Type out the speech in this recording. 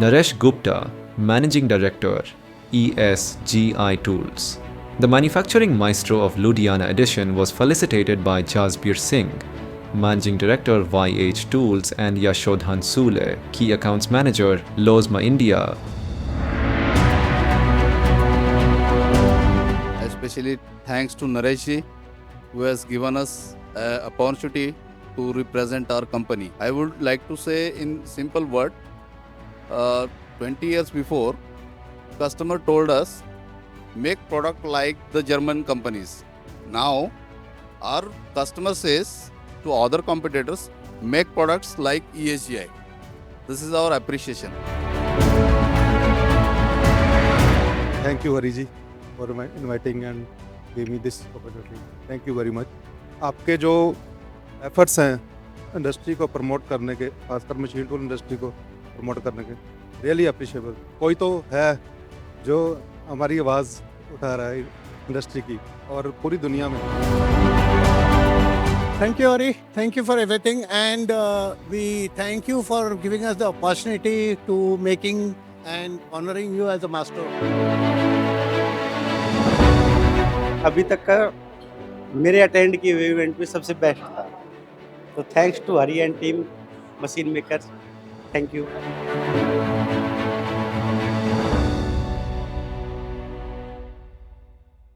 Naresh Gupta, Managing Director, ESGI Tools. The Manufacturing Maestro of Ludhiana edition was felicitated by Jasbir Singh, Managing Director YH Tools, and Yashodhan Sule, Key Accounts Manager, Losma India. Especially thanks to Naresh ji, who has given us an opportunity to represent our company. I would like to say in simple word, 20 years before, customer told us, make product like the German companies. Now, our customer says to other competitors, make products like ESGI. This is our appreciation. Thank you, Hariji, for inviting and giving me this opportunity. Thank you very much. आपके जो efforts हैं industry को promote करने के, खासकर machine tool industry को promote करने के, रियली अप्रिशिएबल. कोई तो है जो हमारी आवाज़ उठा रहा है इंडस्ट्री की और पूरी दुनिया में. Thank you, Ari. Thank you for everything, and we thank you for giving us the opportunity to making and honoring you as a master. अभी तक का मेरे अटेंड किए हुए इवेंट में सबसे बेस्ट था. तो thanks to Hari and team machine makers. Thank you.